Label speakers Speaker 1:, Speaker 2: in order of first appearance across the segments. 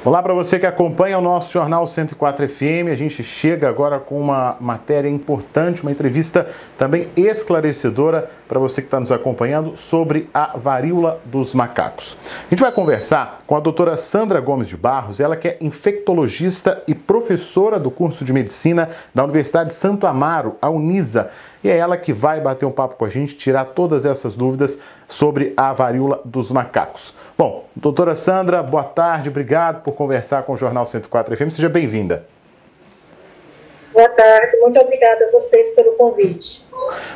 Speaker 1: Olá para você que acompanha o nosso Jornal 104 FM. A gente chega agora com uma matéria importante, uma entrevista também esclarecedora para você que está nos acompanhando sobre a varíola dos macacos. A gente vai conversar com a doutora Sandra Gomes de Barros, ela que é infectologista e professora do curso de medicina da Universidade de Santo Amaro, a Unisa. E é ela que vai bater um papo com a gente, tirar todas essas dúvidas sobre a varíola dos macacos. Bom, doutora Sandra, boa tarde, obrigado por conversar com o Jornal 104 FM, seja bem-vinda.
Speaker 2: Boa tarde, muito obrigada a vocês pelo convite.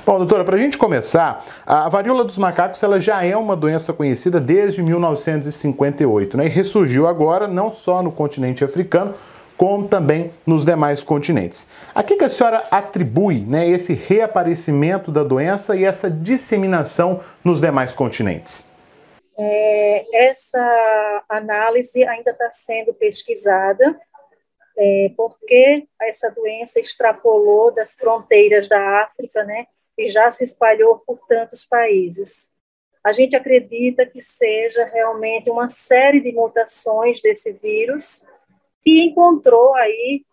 Speaker 1: Bom, doutora, para a gente começar, a varíola dos macacos ela já é uma doença conhecida desde 1958, né? E ressurgiu agora não só no continente africano, como também nos demais continentes. A que a senhora atribui, né, esse reaparecimento da doença e essa disseminação nos demais continentes?
Speaker 2: Essa análise ainda está sendo pesquisada, porque essa doença extrapolou das fronteiras da África, né, e já se espalhou por tantos países. A gente acredita que seja realmente uma série de mutações desse vírus que encontrou aí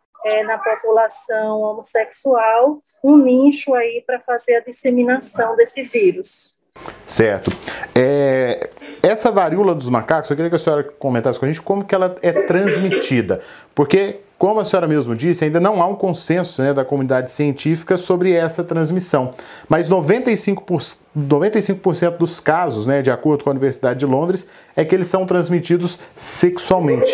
Speaker 2: na população homossexual um nicho aí para fazer a disseminação desse vírus.
Speaker 1: Certo. Essa varíola dos macacos, eu queria que a senhora comentasse com a gente como que ela é transmitida, porque, como a senhora mesmo disse, ainda não há um consenso, né, da comunidade científica sobre essa transmissão, mas 95% dos casos, né, de acordo com a Universidade de Londres, é que eles são transmitidos sexualmente.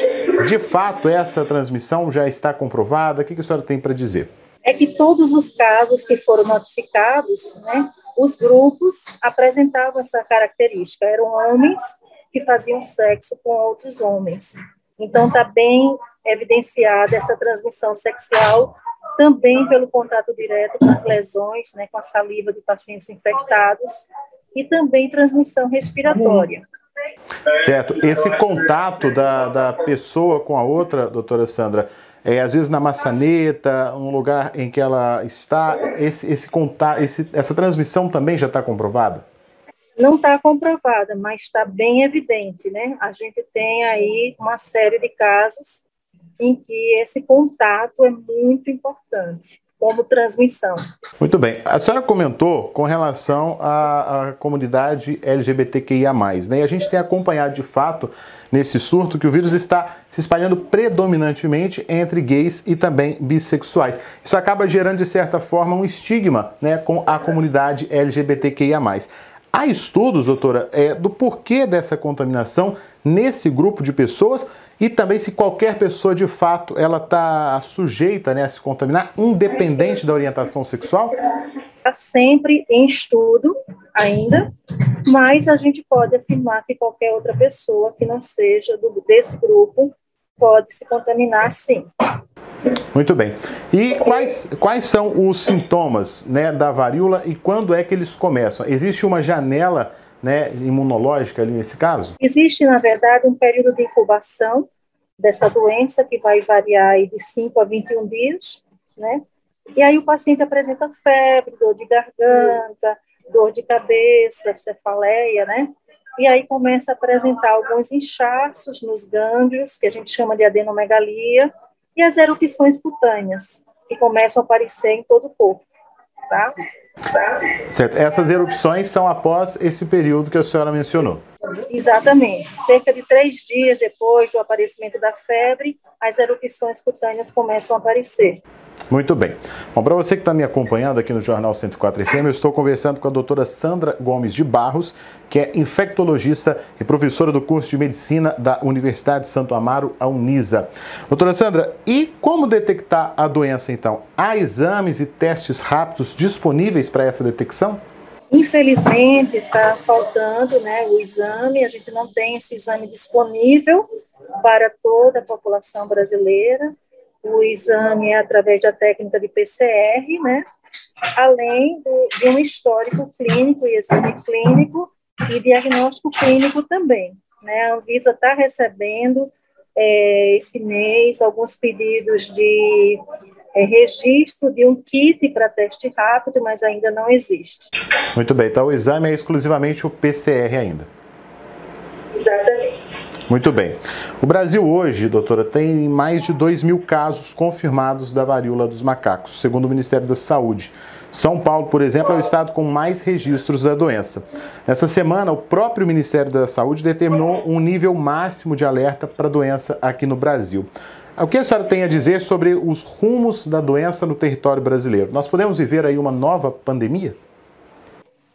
Speaker 1: De fato, essa transmissão já está comprovada? O que a senhora tem para dizer?
Speaker 2: É que todos os casos que foram notificados, né, os grupos apresentavam essa característica, eram homens que faziam sexo com outros homens. Então, está bem evidenciada essa transmissão sexual, também pelo contato direto com as lesões, né, com a saliva de pacientes infectados, e também transmissão respiratória.
Speaker 1: Certo. Esse contato da pessoa com a outra, doutora Sandra, às vezes na maçaneta, um lugar em que ela está, essa transmissão também já está comprovada?
Speaker 2: Não está comprovada, mas está bem evidente, né? A gente tem aí uma série de casos em que esse contato é muito importante como transmissão.
Speaker 1: Muito bem. A senhora comentou com relação à comunidade LGBTQIA+, né? E a gente tem acompanhado de fato nesse surto que o vírus está se espalhando predominantemente entre gays e também bissexuais. Isso acaba gerando, de certa forma, um estigma, né, com a comunidade LGBTQIA+. Há estudos, doutora, do porquê dessa contaminação nesse grupo de pessoas e também se qualquer pessoa, de fato, ela está sujeita, né, a se contaminar, independente da orientação sexual?
Speaker 2: Está sempre em estudo ainda, mas a gente pode afirmar que qualquer outra pessoa que não seja desse grupo pode se contaminar, sim.
Speaker 1: Muito bem. E quais são os sintomas, né, da varíola e quando é que eles começam? Existe uma janela, né, imunológica ali nesse caso?
Speaker 2: Existe, na verdade, um período de incubação dessa doença que vai variar aí de 5 a 21 dias, né? E aí o paciente apresenta febre, dor de garganta, dor de cabeça, cefaleia, né? E aí começa a apresentar alguns inchaços nos gânglios, que a gente chama de adenomegalia, e as erupções cutâneas, que começam a aparecer em todo o corpo, tá?
Speaker 1: Certo. Essas erupções são após esse período que a senhora mencionou.
Speaker 2: Exatamente. Cerca de 3 dias depois do aparecimento da febre, as erupções cutâneas começam a aparecer.
Speaker 1: Muito bem. Bom, para você que está me acompanhando aqui no Jornal 104 FM, eu estou conversando com a doutora Sandra Gomes de Barros, que é infectologista e professora do curso de medicina da Universidade de Santo Amaro, a Unisa. Doutora Sandra, e como detectar a doença, então? Há exames e testes rápidos disponíveis para essa detecção?
Speaker 2: Infelizmente, está faltando, né, o exame, a gente não tem esse exame disponível para toda a população brasileira. O exame é através da técnica de PCR, né, além de um histórico clínico e exame clínico e diagnóstico clínico também, né. A Anvisa está recebendo esse mês alguns pedidos de registro de um kit para teste rápido, mas ainda não existe.
Speaker 1: Muito bem, então o exame é exclusivamente o PCR ainda.
Speaker 2: Exatamente.
Speaker 1: Muito bem. O Brasil hoje, doutora, tem mais de 2.000 casos confirmados da varíola dos macacos, segundo o Ministério da Saúde. São Paulo, por exemplo, é o estado com mais registros da doença. Nessa semana, o próprio Ministério da Saúde determinou um nível máximo de alerta para a doença aqui no Brasil. O que a senhora tem a dizer sobre os rumos da doença no território brasileiro? Nós podemos viver aí uma nova pandemia?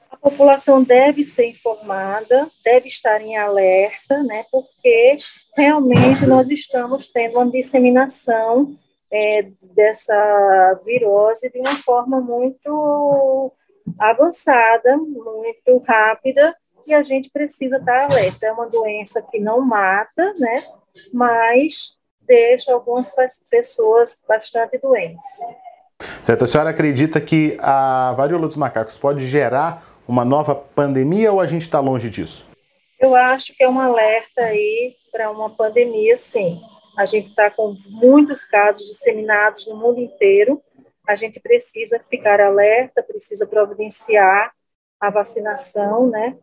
Speaker 2: A população deve ser informada, deve estar em alerta, né, porque realmente nós estamos tendo uma disseminação dessa virose de uma forma muito avançada, muito rápida, e a gente precisa estar alerta. É uma doença que não mata, né, mas deixa algumas pessoas bastante doentes.
Speaker 1: Certo. A senhora acredita que a varíola dos macacos pode gerar uma nova pandemia ou a gente está longe disso?
Speaker 2: Eu acho que é um alerta aí para uma pandemia, sim. A gente está com muitos casos disseminados no mundo inteiro. A gente precisa ficar alerta, precisa providenciar a vacinação, né,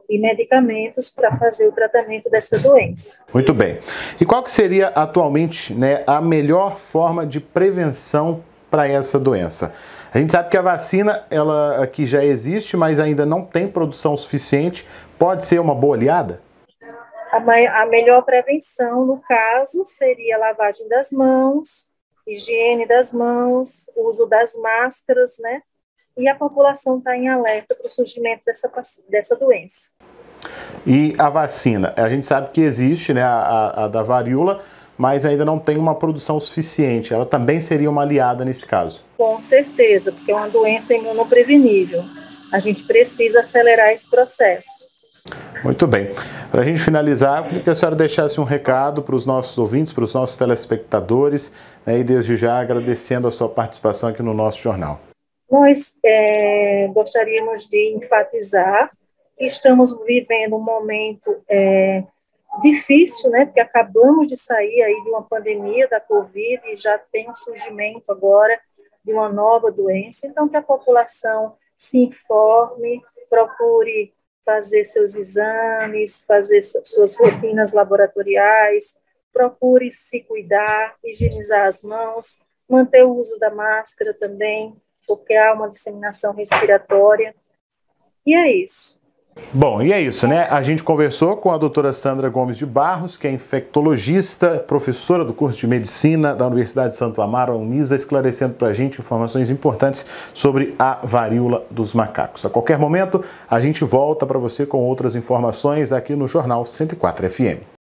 Speaker 2: e medicamentos para fazer o tratamento dessa doença.
Speaker 1: Muito bem. E qual que seria atualmente, né, a melhor forma de prevenção para essa doença? A gente sabe que a vacina, ela aqui já existe, mas ainda não tem produção suficiente. Pode ser uma boa aliada?
Speaker 2: A melhor prevenção, no caso, seria a lavagem das mãos, higiene das mãos, uso das máscaras, né? E a população está em alerta para o surgimento dessa doença.
Speaker 1: E a vacina? A gente sabe que existe, né, a da varíola, mas ainda não tem uma produção suficiente. Ela também seria uma aliada nesse caso?
Speaker 2: Com certeza, porque é uma doença imunoprevenível. A gente precisa acelerar esse processo.
Speaker 1: Muito bem. Para a gente finalizar, eu queria que a senhora deixasse um recado para os nossos ouvintes, para os nossos telespectadores, né, e desde já agradecendo a sua participação aqui no nosso jornal.
Speaker 2: Nós gostaríamos de enfatizar que estamos vivendo um momento difícil, né, porque acabamos de sair aí de uma pandemia da Covid e já tem um surgimento agora de uma nova doença. Então, que a população se informe, procure fazer seus exames, fazer suas rotinas laboratoriais, procure se cuidar, higienizar as mãos, manter o uso da máscara também, porque há uma disseminação respiratória. E é isso.
Speaker 1: Bom, e é isso, né? A gente conversou com a doutora Sandra Gomes de Barros, que é infectologista, professora do curso de Medicina da Universidade de Santo Amaro, a Unisa, esclarecendo para a gente informações importantes sobre a varíola dos macacos. A qualquer momento, a gente volta para você com outras informações aqui no Jornal 104 FM.